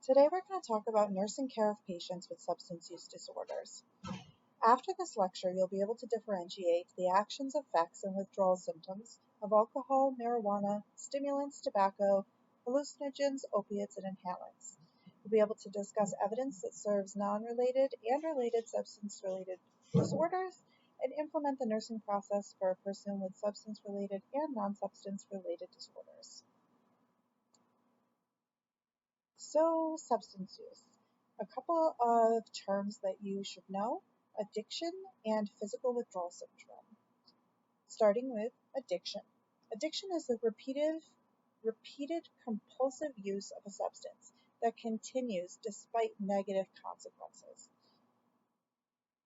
Today we're going to talk about nursing care of patients with substance use disorders. After this lecture, you'll be able to differentiate the actions, effects, and withdrawal symptoms of alcohol, marijuana, stimulants, tobacco, hallucinogens, opiates, and inhalants. You'll be able to discuss evidence that serves non-related and related substance-related disorders and implement the nursing process for a person with substance-related and non-substance-related disorders. So, substance use. A couple of terms that you should know: addiction and physical withdrawal syndrome. Starting with addiction. Addiction is the repeated compulsive use of a substance that continues despite negative consequences.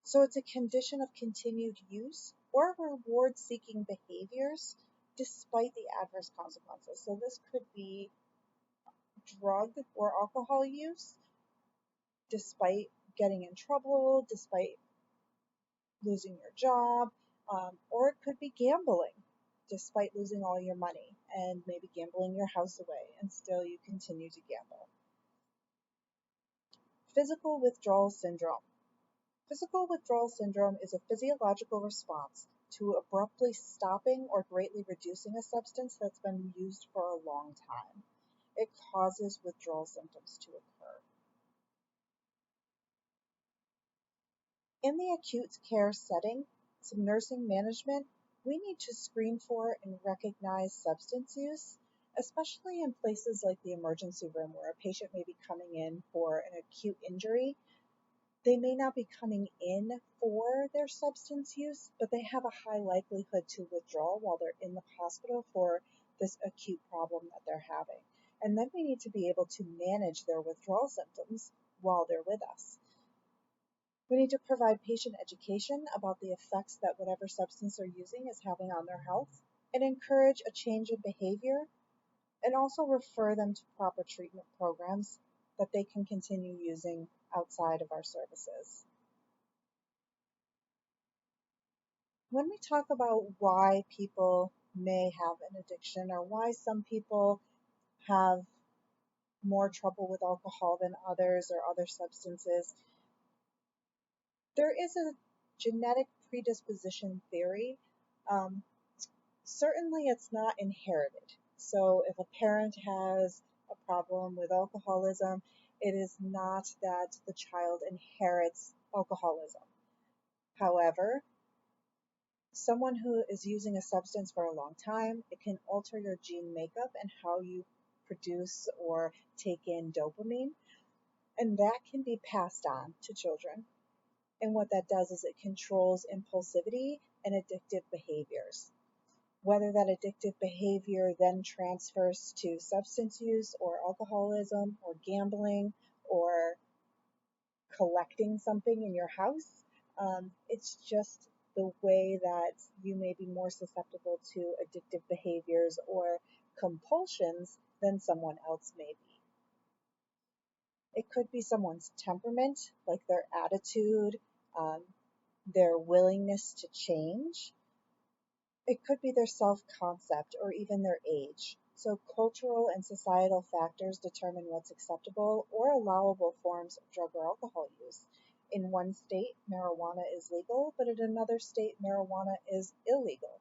So it's a condition of continued use or reward-seeking behaviors despite the adverse consequences. So this could be drug or alcohol use, despite getting in trouble, despite losing your job, or it could be gambling, despite losing all your money and maybe gambling your house away, and still you continue to gamble. Physical withdrawal syndrome. Physical withdrawal syndrome is a physiological response to abruptly stopping or greatly reducing a substance that's been used for a long time. It causes withdrawal symptoms to occur. In the acute care setting, some nursing management, we need to screen for and recognize substance use, especially in places like the emergency room where a patient may be coming in for an acute injury. They may not be coming in for their substance use, but they have a high likelihood to withdraw while they're in the hospital for this acute problem that they're having. And then we need to be able to manage their withdrawal symptoms while they're with us. We need to provide patient education about the effects that whatever substance they're using is having on their health, and encourage a change in behavior, and also refer them to proper treatment programs that they can continue using outside of our services. When we talk about why people may have an addiction or why some people have more trouble with alcohol than others or other substances, there is a genetic predisposition theory. Certainly it's not inherited. So if a parent has a problem with alcoholism, it is not that the child inherits alcoholism. However, someone who is using a substance for a long time, it can alter your gene makeup and how you produce or take in dopamine, and that can be passed on to children. And what that does is it controls impulsivity and addictive behaviors. Whether that addictive behavior then transfers to substance use or alcoholism or gambling or collecting something in your house, it's just the way that you may be more susceptible to addictive behaviors or compulsions than someone else may be. It could be someone's temperament, like their attitude, their willingness to change. It could be their self-concept or even their age. So cultural and societal factors determine what's acceptable or allowable forms of drug or alcohol use. In one state, marijuana is legal, but in another state, marijuana is illegal.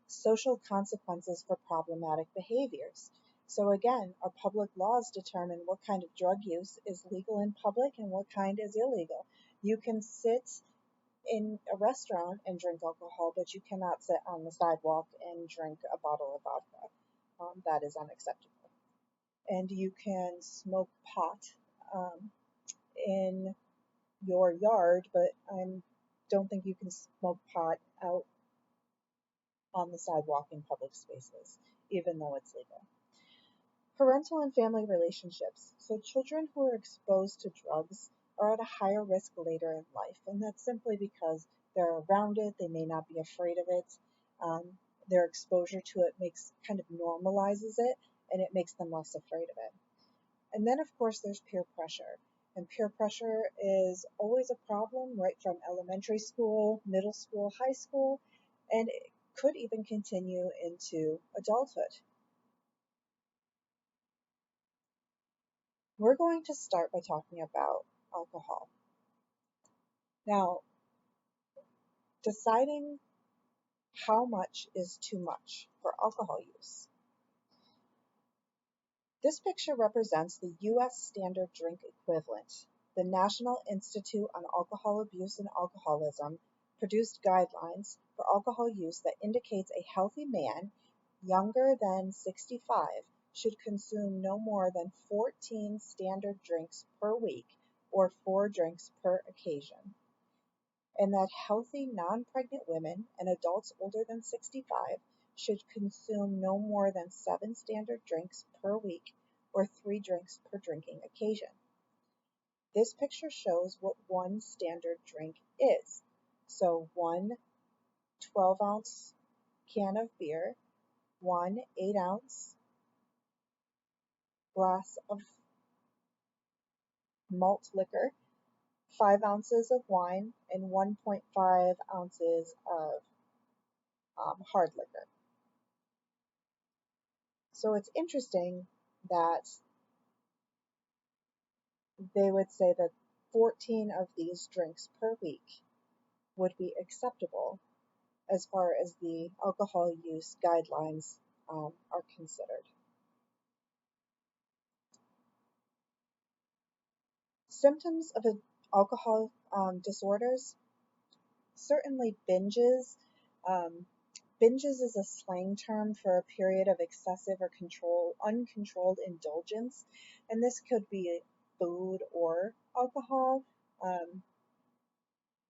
Social consequences for problematic behaviors. So again, our public laws determine what kind of drug use is legal in public and what kind is illegal. You can sit in a restaurant and drink alcohol, but you cannot sit on the sidewalk and drink a bottle of vodka. That is unacceptable. And you can smoke pot in your yard, but I don't think you can smoke pot out on the sidewalk in public spaces, even though it's legal. Parental and family relationships. So children who are exposed to drugs are at a higher risk later in life, and that's simply because they're around it, they may not be afraid of it. Their exposure to it kind of normalizes it, and it makes them less afraid of it. And then, of course, there's peer pressure. And peer pressure is always a problem right from elementary school, middle school, high school, and it could even continue into adulthood. We're going to start by talking about alcohol. Now, deciding how much is too much for alcohol use. This picture represents the U.S. standard drink equivalent. The National Institute on Alcohol Abuse and Alcoholism produced guidelines for alcohol use that indicates a healthy man younger than 65 should consume no more than 14 standard drinks per week or 4 drinks per occasion, and that healthy non-pregnant women and adults older than 65 should consume no more than 7 standard drinks per week or 3 drinks per drinking occasion. This picture shows what one standard drink is. So one 12-ounce can of beer, one 8-ounce glass of malt liquor, 5 ounces of wine, and 1.5 ounces of hard liquor. So it's interesting that they would say that 14 of these drinks per week would be acceptable as far as the alcohol use guidelines are considered. Symptoms of alcohol disorders, certainly binges. Um, Binges is a slang term for a period of excessive or uncontrolled indulgence, and this could be food or alcohol. Um,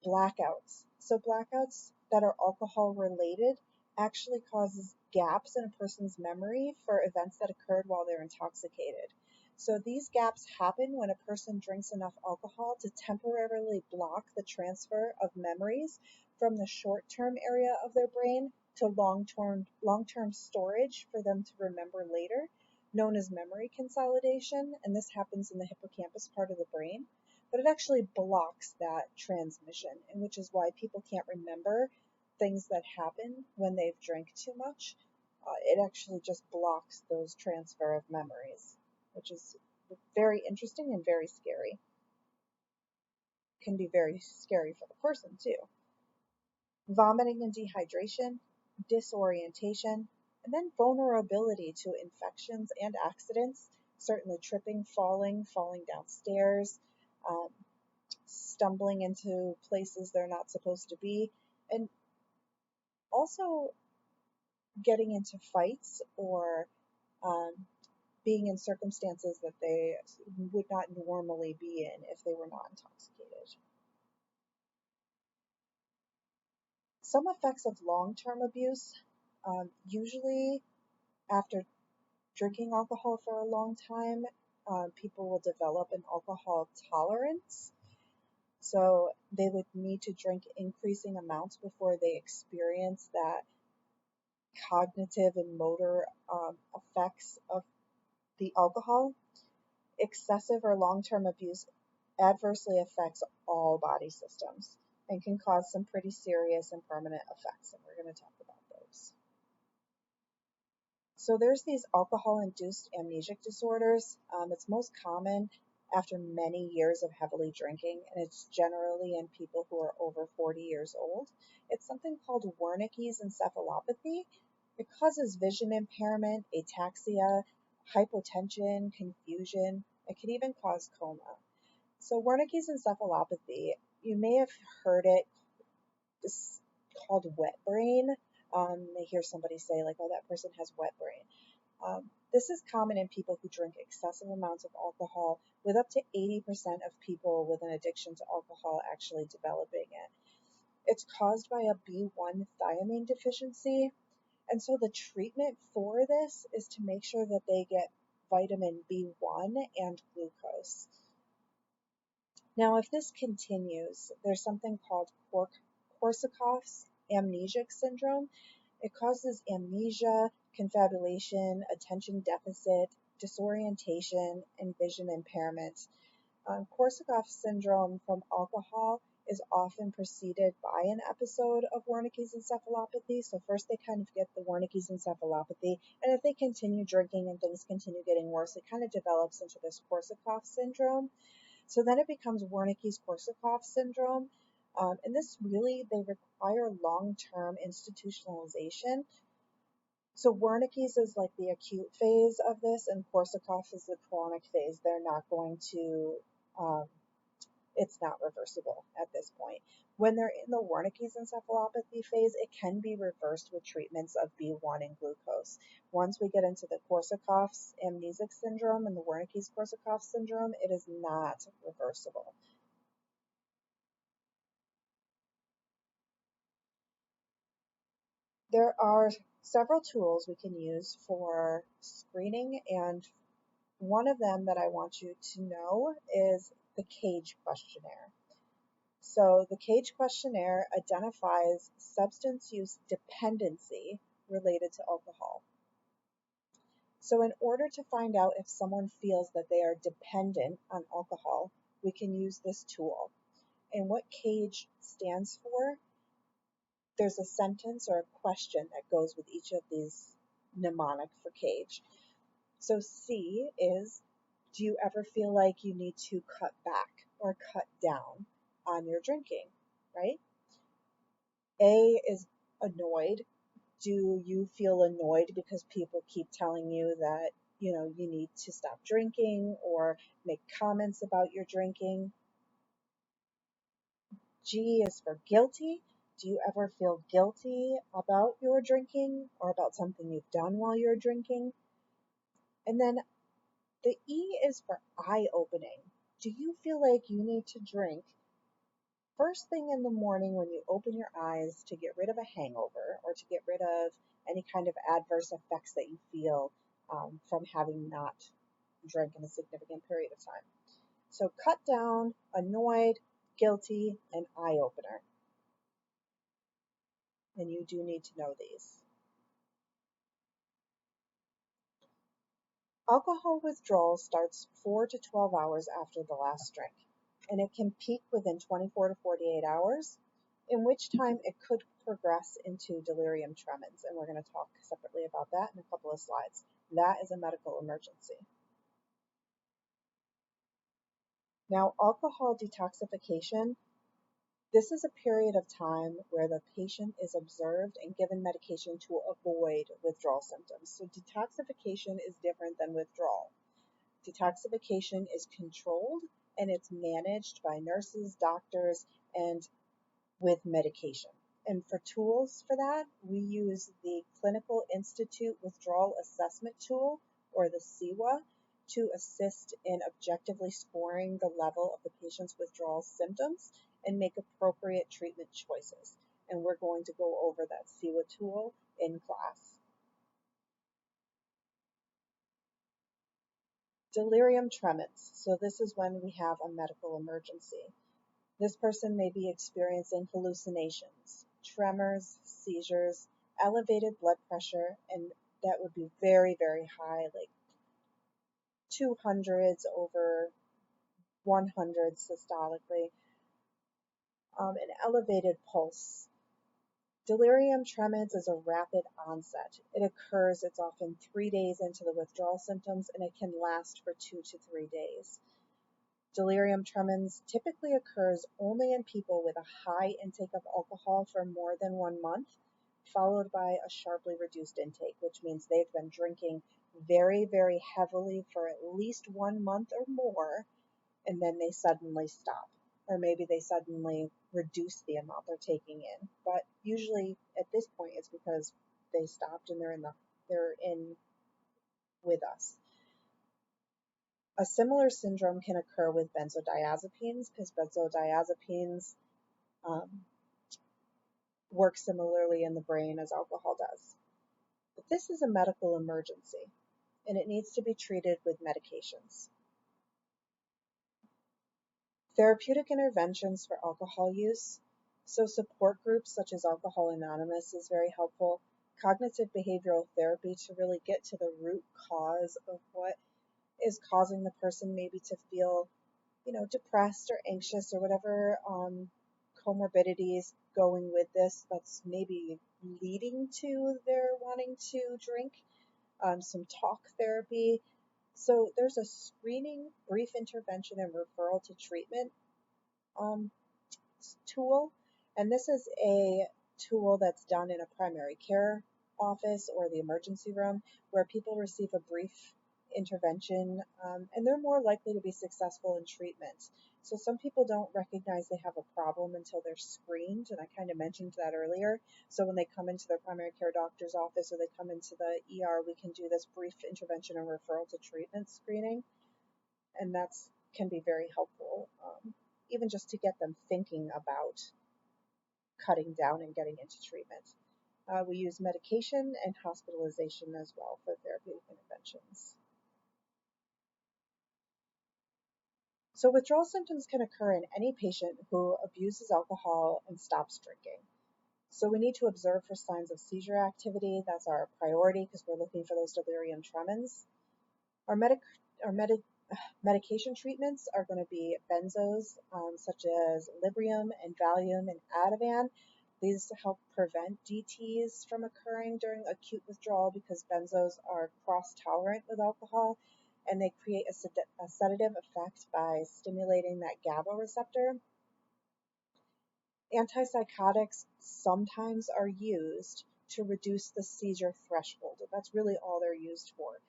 Blackouts. So blackouts that are alcohol related actually causes gaps in a person's memory for events that occurred while they're intoxicated. So these gaps happen when a person drinks enough alcohol to temporarily block the transfer of memories from the short-term area of their brain to long-term storage for them to remember later, known as memory consolidation, and this happens in the hippocampus part of the brain, but it actually blocks that transmission, and which is why people can't remember things that happen when they've drank too much. It actually just blocks those transfer of memories, which is very interesting and very scary. Can be very scary for the person too. Vomiting and dehydration, disorientation, and then vulnerability to infections and accidents, certainly tripping, falling downstairs, um, stumbling into places they're not supposed to be, and also getting into fights or um, being in circumstances that they would not normally be in if they were not intoxicated. Some effects of long-term abuse, usually after drinking alcohol for a long time, people will develop an alcohol tolerance. So they would need to drink increasing amounts before they experience that cognitive and motor effects of the alcohol. Excessive or long-term abuse adversely affects all body systems and can cause some pretty serious and permanent effects, and we're going to talk about those. So there's these alcohol-induced amnesic disorders. It's most common after many years of heavily drinking, and it's generally in people who are over 40 years old. It's something called Wernicke's encephalopathy. It causes vision impairment, ataxia, hypotension, confusion. It can even cause coma. So Wernicke's encephalopathy, you may have heard it. It's called wet brain. I hear somebody say like, "Oh, that person has wet brain." This is common in people who drink excessive amounts of alcohol, with up to 80% of people with an addiction to alcohol actually developing it. It's caused by a B1 thiamine deficiency, and so the treatment for this is to make sure that they get vitamin B1 and glucose. Now, if this continues, there's something called Korsakoff's amnesic syndrome. It causes amnesia, confabulation, attention deficit, disorientation, and vision impairment. Korsakoff syndrome from alcohol is often preceded by an episode of Wernicke's encephalopathy. So first they kind of get the Wernicke's encephalopathy, and if they continue drinking and things continue getting worse, it kind of develops into this Korsakoff syndrome. So then it becomes Wernicke's Korsakoff syndrome. And this really, they require long-term institutionalization. So Wernicke's is like the acute phase of this, and Korsakoff is the chronic phase. They're not going to, um, it's not reversible at this point. When they're in the Wernicke's encephalopathy phase, it can be reversed with treatments of B1 and glucose. Once we get into the Korsakoff's amnesic syndrome and the Wernicke's Korsakoff syndrome, it is not reversible. There are several tools we can use for screening, and one of them that I want you to know is the CAGE questionnaire. So the CAGE questionnaire identifies substance use dependency related to alcohol. So in order to find out if someone feels that they are dependent on alcohol, we can use this tool. And what CAGE stands for, there's a sentence or a question that goes with each of these mnemonic for CAGE. So C is, do you ever feel like you need to cut back or cut down on your drinking, right? A is annoyed. Do you feel annoyed because people keep telling you that, you need to stop drinking or make comments about your drinking? G is for guilty. Do you ever feel guilty about your drinking or about something you've done while you're drinking? And then the E is for eye-opening. Do you feel like you need to drink first thing in the morning when you open your eyes to get rid of a hangover or to get rid of any kind of adverse effects that you feel from having not drank in a significant period of time? So cut down, annoyed, guilty, and eye opener. And you do need to know these. Alcohol withdrawal starts 4 to 12 hours after the last drink, and it can peak within 24 to 48 hours, in which time it could progress into delirium tremens, and we're going to talk separately about that in a couple of slides. That is a medical emergency. Now, alcohol detoxification, this is a period of time where the patient is observed and given medication to avoid withdrawal symptoms. So detoxification is different than withdrawal. Detoxification is controlled and it's managed by nurses, doctors, and with medication. And for tools for that, we use the Clinical Institute Withdrawal Assessment Tool, or the CIWA, to assist in objectively scoring the level of the patient's withdrawal symptoms and make appropriate treatment choices. And we're going to go over that CIWA tool in class. Delirium tremens. So this is when we have a medical emergency. This person may be experiencing hallucinations, tremors, seizures, elevated blood pressure, and that would be very, very high, like 200s over 100 systolically, an elevated pulse. Delirium tremens is a rapid onset. It occurs, it's often 3 days into the withdrawal symptoms, and it can last for 2 to 3 days. Delirium tremens typically occurs only in people with a high intake of alcohol for more than 1 month, followed by a sharply reduced intake, which means they've been drinking very, very heavily for at least 1 month or more, and then they suddenly stop. Or maybe they suddenly reduce the amount they're taking in. But usually at this point it's because they stopped and they're in with us. A similar syndrome can occur with benzodiazepines because benzodiazepines work similarly in the brain as alcohol does. But this is a medical emergency and it needs to be treated with medications. Therapeutic interventions for alcohol use. So support groups such as Alcohol Anonymous is very helpful. Cognitive behavioral therapy to really get to the root cause of what is causing the person maybe to feel, depressed or anxious or whatever comorbidities going with this that's maybe leading to their wanting to drink, some talk therapy. So there's a screening, brief intervention, and referral to treatment um, tool. And this is a tool that's done in a primary care office or the emergency room where people receive a brief intervention, and they're more likely to be successful in treatment. So some people don't recognize they have a problem until they're screened, and I kind of mentioned that earlier. So when they come into their primary care doctor's office or they come into the ER, we can do this brief intervention and referral to treatment screening, and that's can be very helpful, even just to get them thinking about cutting down and getting into treatment. We use medication and hospitalization as well for therapeutic interventions. So withdrawal symptoms can occur in any patient who abuses alcohol and stops drinking. So we need to observe for signs of seizure activity. That's our priority because we're looking for those delirium tremens. Our, medic- our medication treatments are going to be benzos, such as Librium and Valium and Ativan. These help prevent DTs from occurring during acute withdrawal because benzos are cross-tolerant with alcohol, and they create a sedative effect by stimulating that GABA receptor. Antipsychotics sometimes are used to reduce the seizure threshold. That's really all they're used for.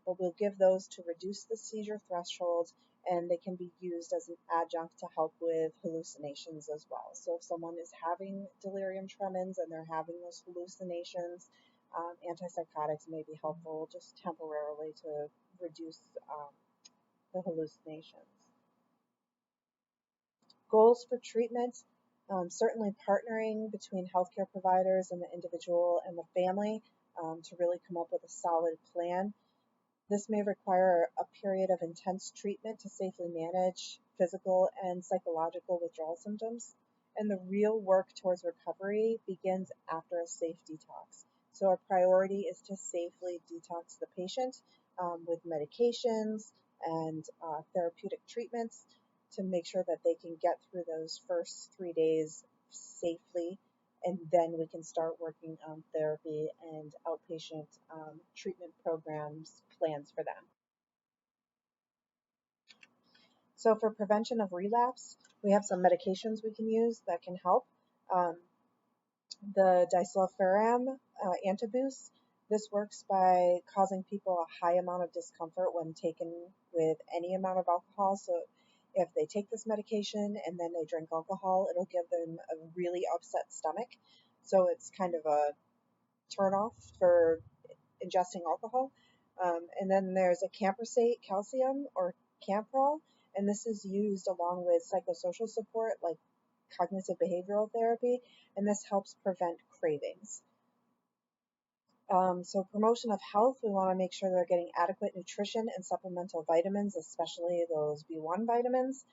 But we'll give those to reduce the seizure threshold, and they can be used as an adjunct to help with hallucinations as well. So if someone is having delirium tremens and they're having those hallucinations, antipsychotics may be helpful just temporarily to reduce the hallucinations. Goals for treatment, certainly partnering between healthcare providers and the individual and the family to really come up with a solid plan. This may require a period of intense treatment to safely manage physical and psychological withdrawal symptoms. And the real work towards recovery begins after a safe detox. So our priority is to safely detox the patient with medications and therapeutic treatments to make sure that they can get through those first 3 days safely, and then we can start working on therapy and outpatient treatment programs plans for them. So for prevention of relapse, we have some medications we can use that can help. Um, the disulfiram antabuse, this works by causing people a high amount of discomfort when taken with any amount of alcohol. So if they take this medication and then they drink alcohol, it'll give them a really upset stomach. So it's kind of a turnoff for ingesting alcohol. And then there's a camprosate calcium or Camprol, and this is used along with psychosocial support like cognitive behavioral therapy, and this helps prevent cravings. So promotion of health, we want to make sure they're getting adequate nutrition and supplemental vitamins, especially those B1 vitamins.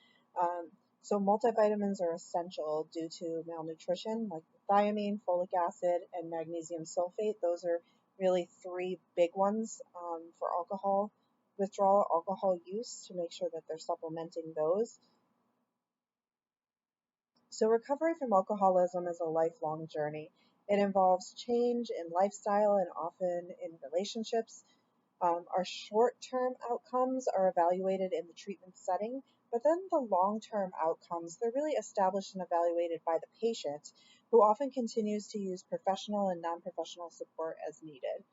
So multivitamins are essential due to malnutrition, like thiamine, folic acid, and magnesium sulfate. Those are really three big ones for alcohol withdrawal, alcohol use, to make sure that they're supplementing those. So recovery from alcoholism is a lifelong journey. It involves change in lifestyle and often in relationships. Our short-term outcomes are evaluated in the treatment setting, but then the long-term outcomes, they're really established and evaluated by the patient, who often continues to use professional and non-professional support as needed.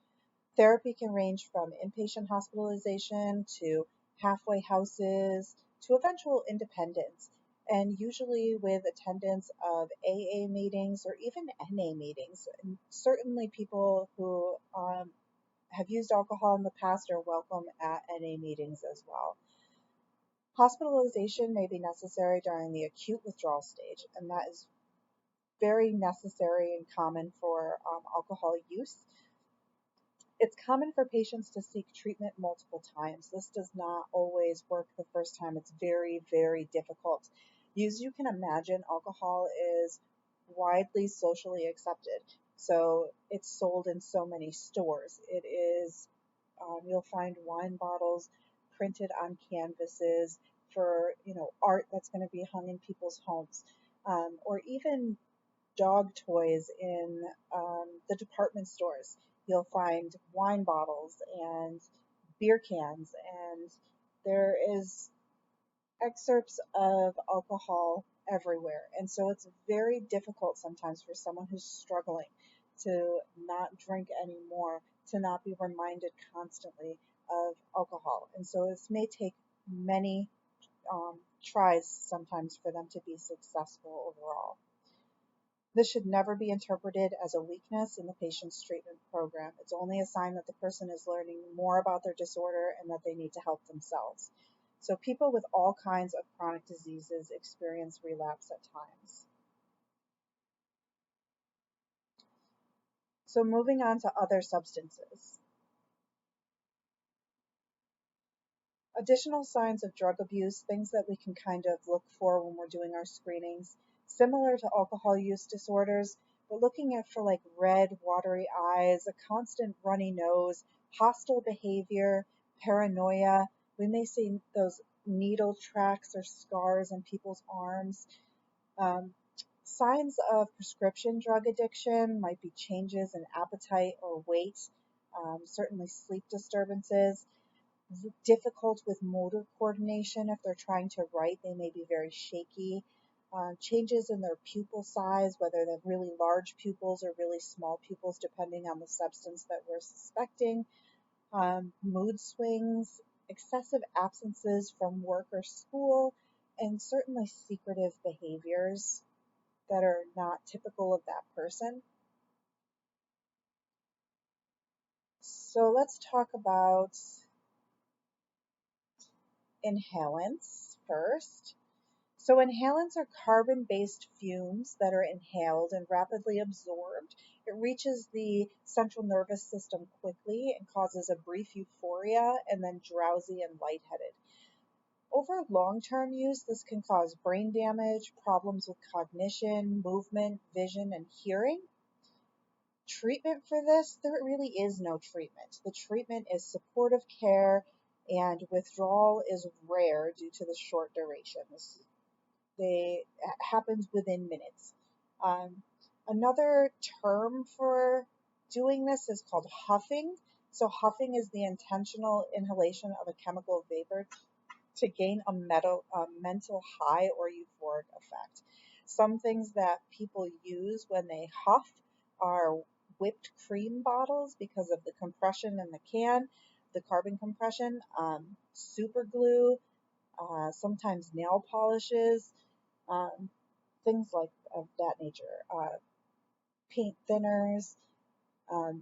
Therapy can range from inpatient hospitalization to halfway houses to eventual independence, and usually with attendance of AA meetings or even NA meetings. And certainly people who have used alcohol in the past are welcome at NA meetings as well. Hospitalization may be necessary during the acute withdrawal stage, and that is very necessary and common for alcohol use. It's common for patients to seek treatment multiple times. This does not always work the first time. It's very, very difficult. As you can imagine, alcohol is widely socially accepted. So it's sold in so many stores. It is, you'll find wine bottles printed on canvases for, art that's going to be hung in people's homes. or even dog toys in the department stores. You'll find wine bottles and beer cans, and there is excerpts of alcohol everywhere. And so it's very difficult sometimes for someone who's struggling to not drink anymore, to not be reminded constantly of alcohol. And so this may take many tries sometimes for them to be successful overall. This should never be interpreted as a weakness in the patient's treatment program. It's only a sign that the person is learning more about their disorder and that they need to help themselves. So people with all kinds of chronic diseases experience relapse at times. So moving on to other substances. Additional signs of drug abuse, things that we can kind of look for when we're doing our screenings, similar to alcohol use disorders, but looking at for like red, watery eyes, a constant runny nose, hostile behavior, paranoia. We may see those needle tracks or scars on people's arms. Um, Signs of prescription drug addiction might be changes in appetite or weight, certainly sleep disturbances, difficult with motor coordination. If they're trying to write, they may be very shaky. Changes in their pupil size, whether they're really large pupils or really small pupils, depending on the substance that we're suspecting. Mood swings, excessive absences from work or school, and certainly secretive behaviors that are not typical of that person. So let's talk about inhalants first. So inhalants are carbon-based fumes that are inhaled and rapidly absorbed. It reaches the central nervous system quickly and causes a brief euphoria and then drowsy and lightheaded. Over long-term use, this can cause brain damage, problems with cognition, movement, vision, and hearing. Treatment for this, there really is no treatment. The treatment is supportive care, and withdrawal is rare due to the short durations. They happens within minutes. Um, Another term for doing this is called huffing. So huffing is the intentional inhalation of a chemical vapor to gain a mental high or euphoric effect. Some things that people use when they huff are whipped cream bottles because of the compression in the can, the carbon compression, super glue, sometimes nail polishes, um, things like of that nature, paint thinners,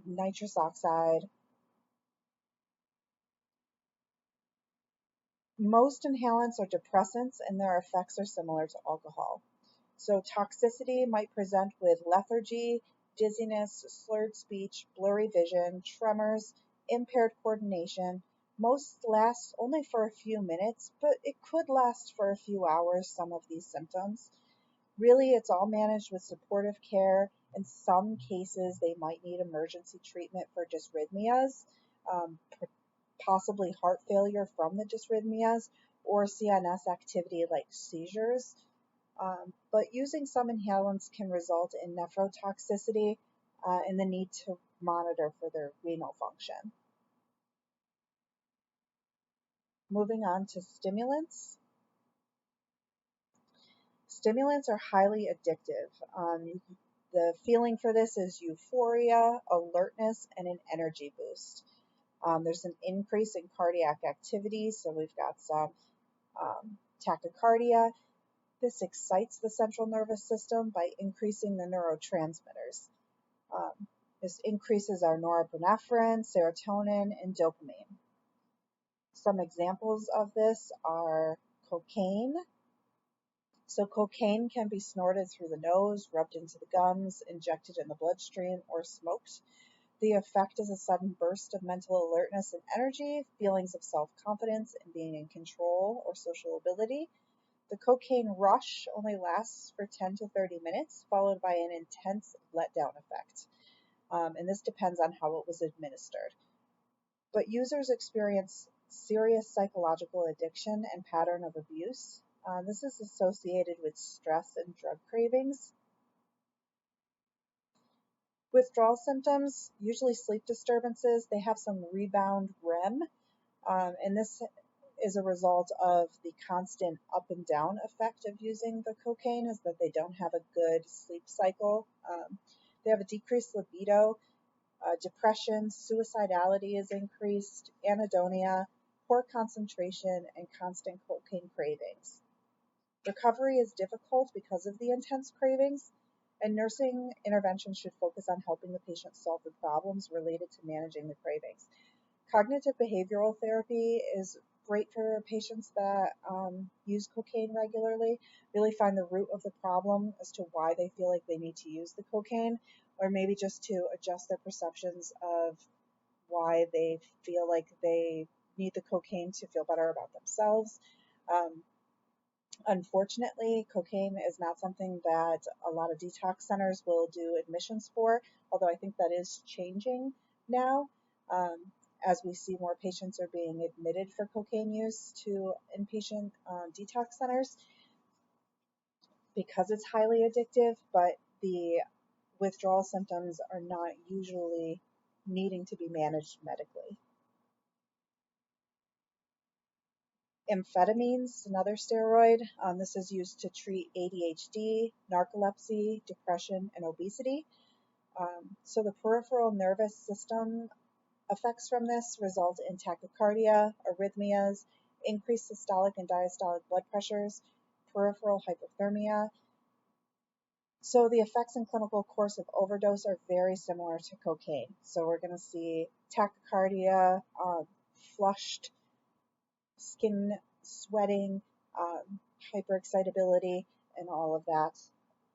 nitrous oxide. Most inhalants are depressants and their effects are similar to alcohol. So toxicity might present with lethargy, dizziness, slurred speech, blurry vision, tremors, impaired coordination. Most last only for a few minutes, but it could last for a few hours, some of these symptoms. Really, it's all managed with supportive care. In some cases, they might need emergency treatment for dysrhythmias, um, possibly heart failure from the dysrhythmias, or CNS activity like seizures. But using some inhalants can result in nephrotoxicity and the need to monitor for their renal function. Moving on to stimulants. Stimulants are highly addictive. The feeling for this is euphoria, alertness, and an energy boost. There's an increase in cardiac activity, so we've got some tachycardia. This excites the central nervous system by increasing the neurotransmitters. Um, this increases our norepinephrine, serotonin, and dopamine. Some examples of this are cocaine. So cocaine can be snorted through the nose, rubbed into the gums, injected in the bloodstream, or smoked. The effect is a sudden burst of mental alertness and energy, feelings of self-confidence and being in control or social ability. The cocaine rush only lasts for 10 to 30 minutes, followed by an intense letdown effect. And this depends on how it was administered. But users experience serious psychological addiction and pattern of abuse. This is associated with stress and drug cravings. Withdrawal symptoms, usually sleep disturbances, they have some rebound REM, and this is a result of the constant up and down effect of using the cocaine, is that they don't have a good sleep cycle. They have a decreased libido, depression, suicidality is increased, anhedonia, poor concentration, and constant cocaine cravings. Recovery is difficult because of the intense cravings, and nursing intervention should focus on helping the patient solve the problems related to managing the cravings. Cognitive behavioral therapy is great for patients that use cocaine regularly, really find the root of the problem as to why they feel like they need to use the cocaine, or maybe just to adjust their perceptions of why they feel like they need the cocaine to feel better about themselves. Um, Unfortunately, cocaine is not something that a lot of detox centers will do admissions for, although I think that is changing now, as we see more patients are being admitted for cocaine use to inpatient detox centers because it's highly addictive, but the withdrawal symptoms are not usually needing to be managed medically. Amphetamines, another steroid. This is used to treat ADHD, narcolepsy, depression, and obesity. So the peripheral nervous system effects from this result in tachycardia, arrhythmias, increased systolic and diastolic blood pressures, peripheral hypothermia. So the effects and clinical course of overdose are very similar to cocaine. So we're going to see tachycardia, flushed skin, sweating, hyperexcitability, and all of that.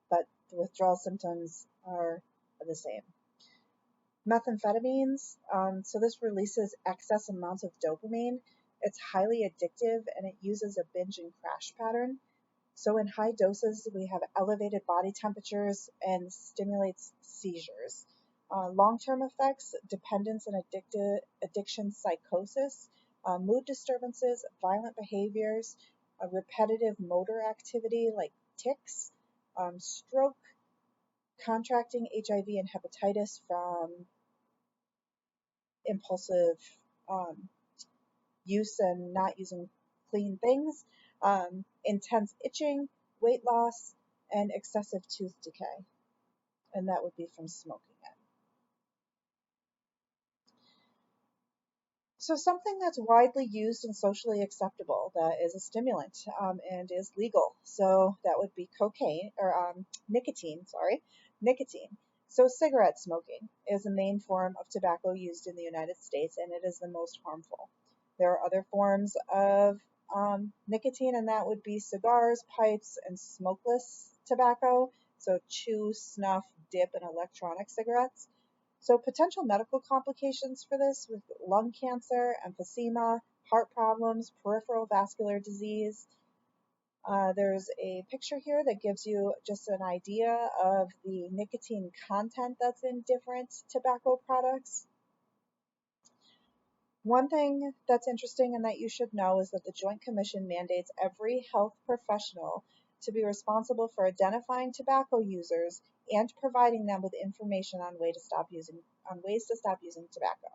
But the withdrawal symptoms are the same. Methamphetamines, so this releases excess amounts of dopamine. It's highly addictive and it uses a binge and crash pattern. So in high doses, we have elevated body temperatures and stimulates seizures. Long-term effects, dependence and addiction psychosis, mood disturbances, violent behaviors, repetitive motor activity like tics, stroke, contracting HIV and hepatitis from impulsive um, use and not using clean things, intense itching, weight loss, and excessive tooth decay. And that would be from smoking it. So something that's widely used and socially acceptable that is a stimulant and is legal. So that would be cocaine or nicotine, sorry, nicotine. So cigarette smoking is a main form of tobacco used in the United States and it is the most harmful. There are other forms of nicotine and that would be cigars, pipes, and smokeless tobacco. So chew, snuff, dip, and electronic cigarettes. So potential medical complications for this with lung cancer, emphysema, heart problems, peripheral vascular disease. There's a picture here that gives you just an idea of the nicotine content that's in different tobacco products. One thing that's interesting and that you should know is that the Joint Commission mandates every health professional to be responsible for identifying tobacco users and providing them with information on ways to stop using tobacco.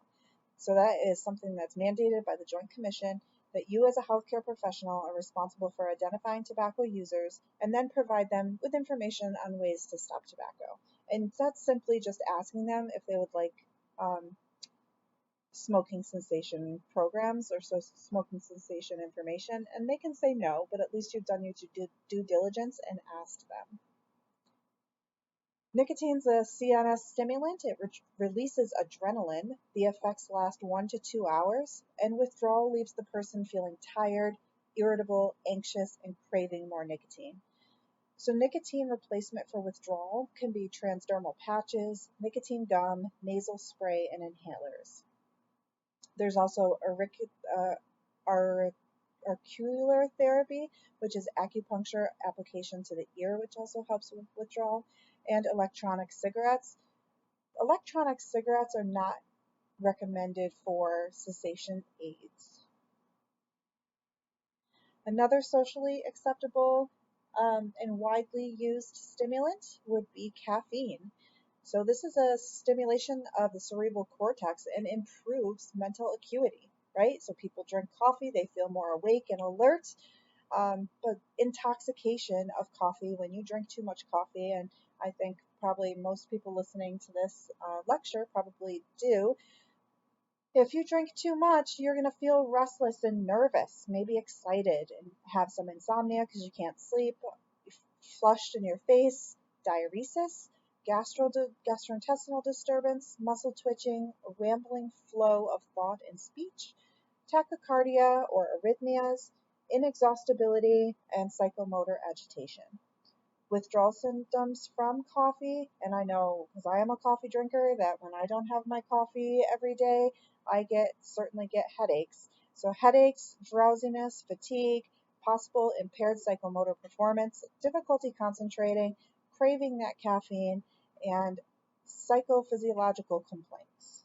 So that is something that's mandated by the Joint Commission, that you as a healthcare professional are responsible for identifying tobacco users and then provide them with information on ways to stop tobacco. And that's simply just asking them if they would like smoking cessation programs or smoking cessation information, and they can say no, but at least you've done your due diligence and asked them. Nicotine's a CNS stimulant. It releases adrenaline. The effects last 1 to 2 hours, and withdrawal leaves the person feeling tired, irritable, anxious, and craving more nicotine. So nicotine replacement for withdrawal can be transdermal patches, nicotine gum, nasal spray, and inhalers. There's also auricular therapy, which is acupuncture application to the ear, which also helps with withdrawal, and electronic cigarettes. Electronic cigarettes are not recommended for cessation aids. Another socially acceptable and widely used stimulant would be caffeine. So, this is a stimulation of the cerebral cortex and improves mental acuity, right? So, people drink coffee, they feel more awake and alert. But intoxication of coffee, when you drink too much coffee, and I think probably most people listening to this lecture probably do, if you drink too much, you're going to feel restless and nervous, maybe excited, and have some insomnia because you can't sleep, flushed in your face, diuresis, gastrointestinal disturbance, muscle twitching, a rambling flow of thought and speech, tachycardia or arrhythmias, inexhaustibility, and psychomotor agitation. Withdrawal symptoms from coffee, and I know because I am a coffee drinker that when I don't have my coffee every day, I certainly get headaches. So headaches, drowsiness, fatigue, possible impaired psychomotor performance, difficulty concentrating, craving that caffeine, and psychophysiological complaints.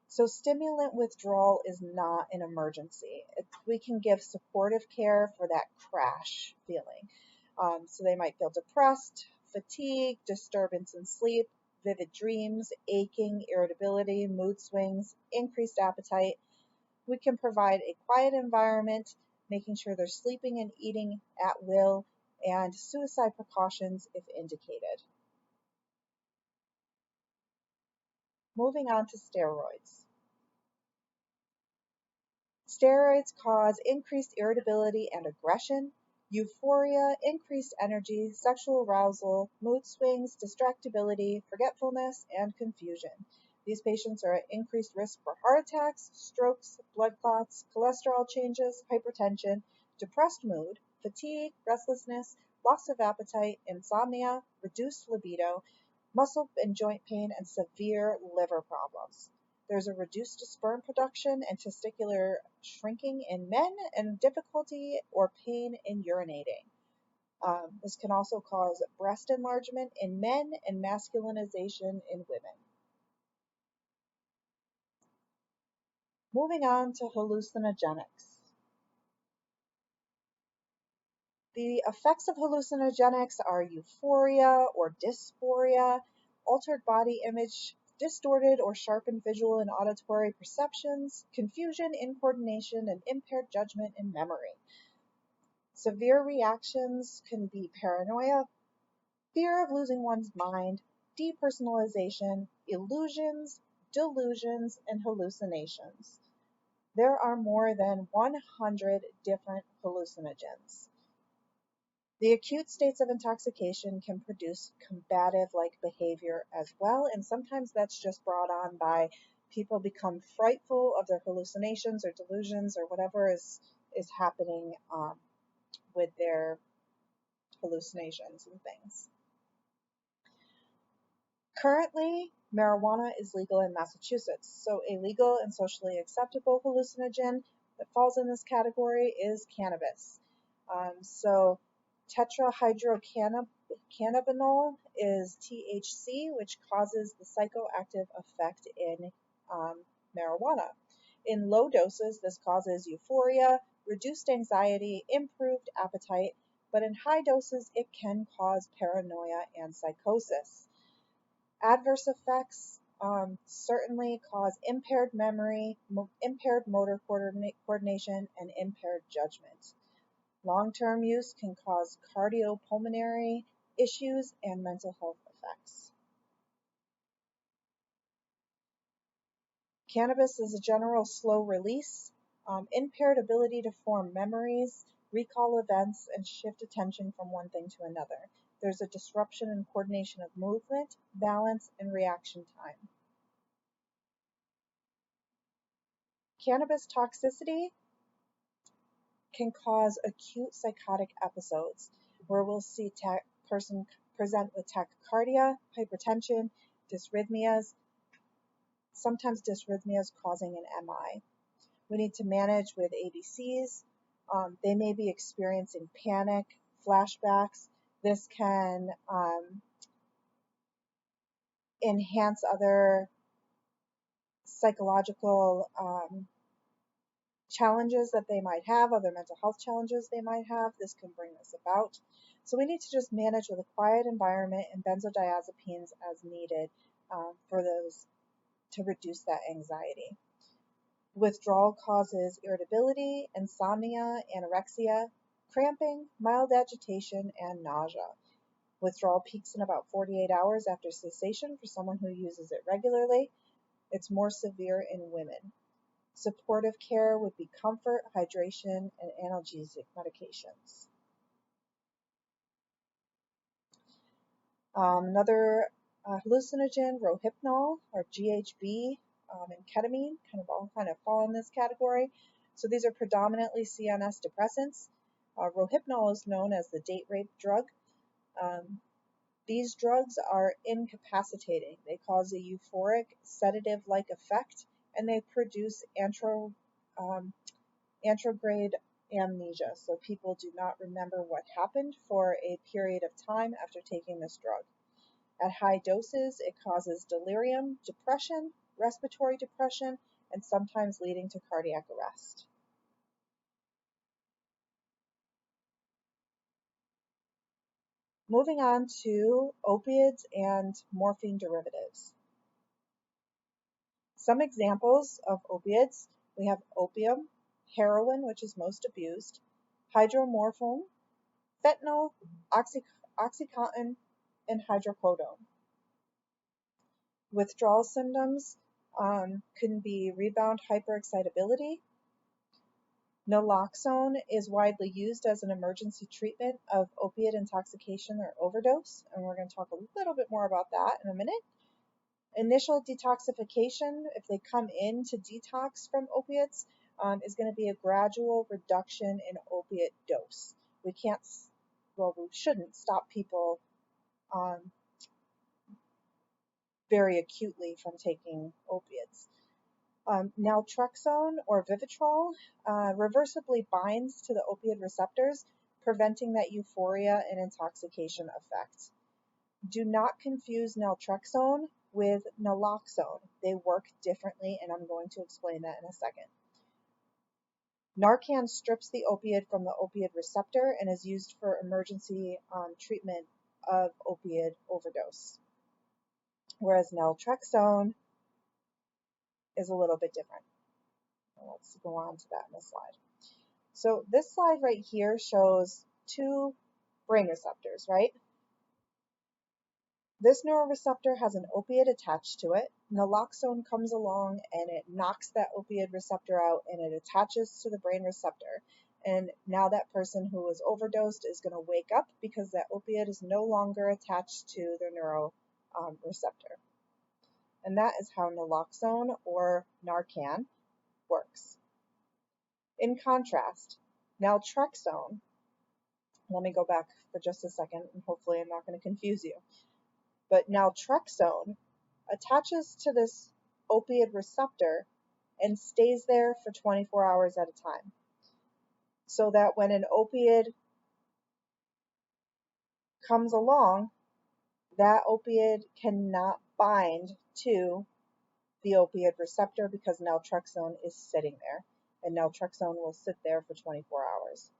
So stimulant withdrawal is not an emergency. We can give supportive care for that crash feeling. So they might feel depressed, fatigue, disturbance in sleep, vivid dreams, aching, irritability, mood swings, increased appetite. We can provide a quiet environment, making sure they're sleeping and eating at will, and suicide precautions if indicated. Moving on to steroids. Steroids cause increased irritability and aggression, euphoria, increased energy, sexual arousal, mood swings, distractibility, forgetfulness, and confusion. These patients are at increased risk for heart attacks, strokes, blood clots, cholesterol changes, hypertension, depressed mood, fatigue, restlessness, loss of appetite, insomnia, reduced libido, muscle and joint pain, and severe liver problems. There's a reduced sperm production and testicular shrinking in men, and difficulty or pain in urinating. This can also cause breast enlargement in men and masculinization in women. Moving on to hallucinogenics. The effects of hallucinogenics are euphoria or dysphoria, altered body image, distorted or sharpened visual and auditory perceptions, confusion, incoordination, and impaired judgment and memory. Severe reactions can be paranoia, fear of losing one's mind, depersonalization, illusions, delusions, and hallucinations. There are more than 100 different hallucinogens. The acute states of intoxication can produce combative like behavior as well, and sometimes that's just brought on by people become frightful of their hallucinations or delusions or whatever is happening with their hallucinations and things. Currently, marijuana is legal in Massachusetts, so a legal and socially acceptable hallucinogen that falls in this category is cannabis. So tetrahydrocannabinol is THC, which causes the psychoactive effect in marijuana. In low doses, this causes euphoria, reduced anxiety, improved appetite, but in high doses, it can cause paranoia and psychosis. Adverse effects certainly cause impaired memory, impaired motor coordination, and impaired judgment. Long-term use can cause cardiopulmonary issues and mental health effects. Cannabis is a general slow release, impaired ability to form memories, recall events, and shift attention from one thing to another. There's a disruption in coordination of movement, balance, and reaction time. Cannabis toxicity can cause acute psychotic episodes where we'll see person present with tachycardia, hypertension, dysrhythmias, sometimes dysrhythmias causing an MI. We need to manage with ABCs. They may be experiencing panic, flashbacks. This can enhance other psychological challenges that they might have, other mental health challenges they might have. This can bring this about. So we need to just manage with a quiet environment and benzodiazepines as needed for those to reduce that anxiety. Withdrawal causes irritability, insomnia, anorexia, cramping, mild agitation, and nausea. Withdrawal peaks in about 48 hours after cessation for someone who uses it regularly. It's more severe in women. Supportive care would be comfort, hydration, and analgesic medications. Another hallucinogen, Rohypnol or GHB, and ketamine kind of fall in this category. So these are predominantly CNS depressants. Rohypnol is known as the date rape drug. These drugs are incapacitating. They cause a euphoric, sedative-like effect, and they produce anterograde amnesia. So people do not remember what happened for a period of time after taking this drug. At high doses, it causes delirium, depression, respiratory depression, and sometimes leading to cardiac arrest. Moving on to opiates and morphine derivatives. Some examples of opiates, we have opium, heroin, which is most abused, hydromorphone, fentanyl, Oxycontin, and hydrocodone. Withdrawal symptoms can be rebound hyperexcitability. Naloxone is widely used as an emergency treatment of opiate intoxication or overdose, and we're going to talk a little bit more about that in a minute. Initial detoxification, if they come in to detox from opiates, is going to be a gradual reduction in opiate dose. We shouldn't stop people very acutely from taking opiates. Naltrexone or Vivitrol reversibly binds to the opiate receptors, preventing that euphoria and intoxication effect. Do not confuse naltrexone with naloxone. They work differently, and I'm going to explain that in a second. Narcan strips the opiate from the opiate receptor and is used for emergency treatment of opiate overdose, whereas naltrexone is a little bit different. Let's go on to that in the slide. So this slide right here shows two brain receptors, right? This neuroreceptor has an opiate attached to it. Naloxone comes along and it knocks that opiate receptor out and it attaches to the brain receptor. And now that person who was overdosed is going to wake up because that opiate is no longer attached to their neuroreceptor. And that is how naloxone or Narcan works. In contrast, naltrexone, let me go back for just a second and hopefully I'm not going to confuse you. But naltrexone attaches to this opiate receptor and stays there for 24 hours at a time. So that when an opiate comes along, that opiate cannot bind to the opiate receptor because naltrexone is sitting there. And naltrexone will sit there for 24 hours.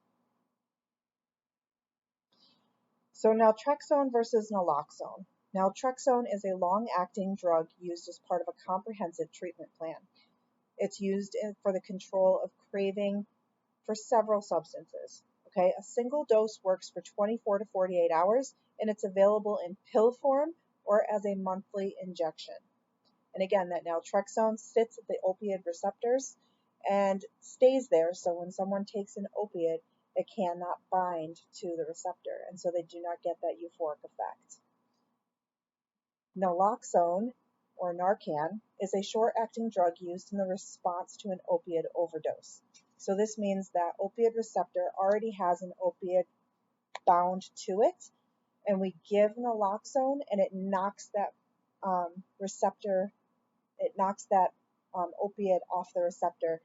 So naltrexone versus naloxone. Naltrexone is a long-acting drug used as part of a comprehensive treatment plan. It's used for the control of craving for several substances. Okay, a single dose works for 24 to 48 hours, and it's available in pill form or as a monthly injection. And again, that naltrexone sits at the opiate receptors and stays there, so when someone takes an opiate, it cannot bind to the receptor, and so they do not get that euphoric effect. Naloxone, or Narcan, is a short-acting drug used in the response to an opiate overdose. So this means that opiate receptor already has an opiate bound to it, and we give naloxone, and it knocks that opiate off the receptor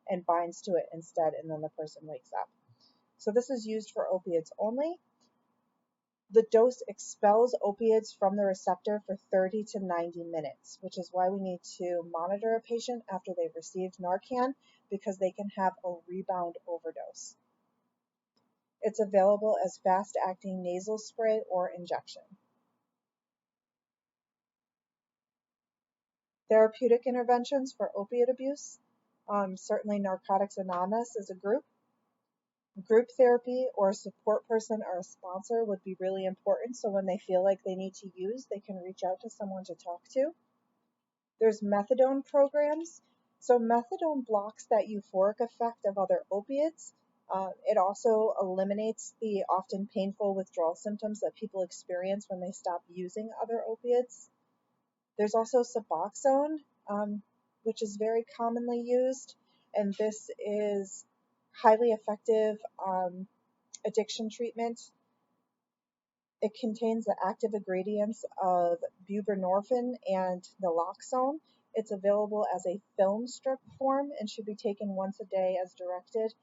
and binds to it instead, and then the person wakes up. So this is used for opiates only. The dose expels opiates from the receptor for 30 to 90 minutes, which is why we need to monitor a patient after they've received Narcan, because they can have a rebound overdose. It's available as fast-acting nasal spray or injection. Therapeutic interventions for opiate abuse. Certainly Narcotics Anonymous is a group. Group therapy or a support person or a sponsor would be really important, so when they feel like they need to use, they can reach out to someone to talk to. There's methadone programs. So methadone blocks that euphoric effect of other opiates. It also eliminates the often painful withdrawal symptoms that people experience when they stop using other opiates. There's also Suboxone, which is very commonly used, and this is highly effective addiction treatment. It contains the active ingredients of buprenorphine and naloxone. It's available as a film strip form and should be taken once a day as directed.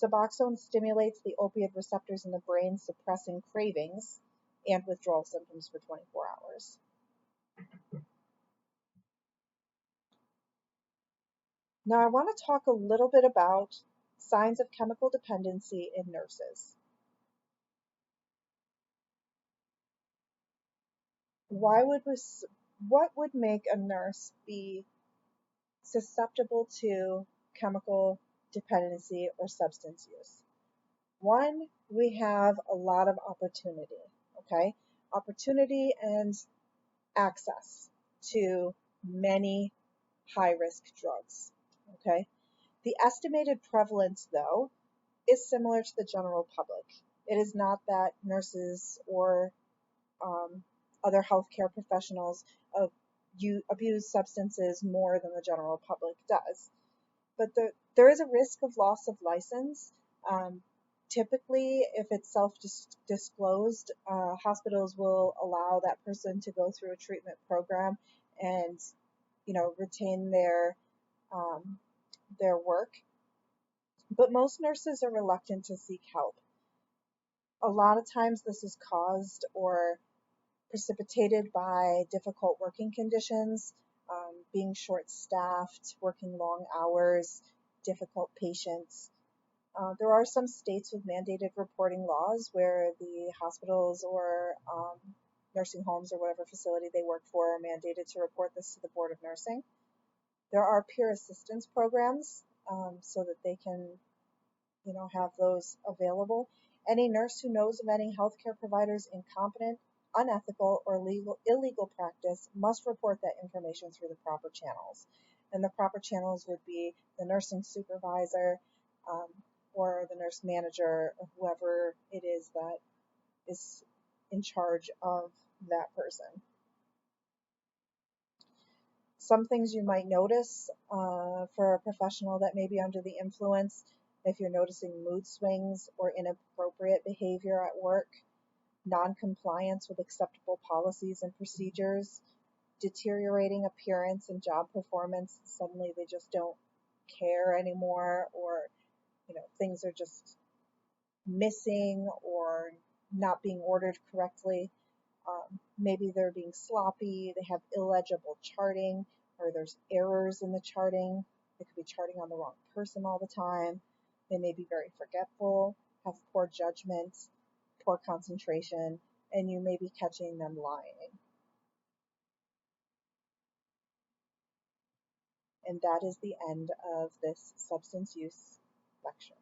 Suboxone stimulates the opiate receptors in the brain, suppressing cravings and withdrawal symptoms for 24 hours. Now I want to talk a little bit about signs of chemical dependency in nurses. What would make a nurse be susceptible to chemical dependency or substance use? One, we have a lot of opportunity, okay? Opportunity and access to many high-risk drugs, okay? The estimated prevalence, though, is similar to the general public. It is not that nurses or other healthcare professionals abuse substances more than the general public does. But there is a risk of loss of license. Typically, if it's self-disclosed, hospitals will allow that person to go through a treatment program and, retain their work. But most nurses are reluctant to seek help. A lot of times this is caused or precipitated by difficult working conditions, being short-staffed, working long hours, difficult patients. There are some states with mandated reporting laws where the hospitals or nursing homes or whatever facility they work for are mandated to report this to the Board of Nursing. There are peer assistance programs so that they can, have those available. Any nurse who knows of any healthcare providers incompetent, unethical, or illegal practice must report that information through the proper channels. And the proper channels would be the nursing supervisor um, or the nurse manager or whoever it is that is in charge of that person. Some things you might notice for a professional that may be under the influence: if you're noticing mood swings or inappropriate behavior at work, non-compliance with acceptable policies and procedures, deteriorating appearance and job performance. Suddenly they just don't care anymore, or things are just missing or not being ordered correctly. Maybe they're being sloppy, they have illegible charting, or there's errors in the charting. They could be charting on the wrong person all the time. They may be very forgetful, have poor judgment, poor concentration, and you may be catching them lying. And that is the end of this substance use lecture.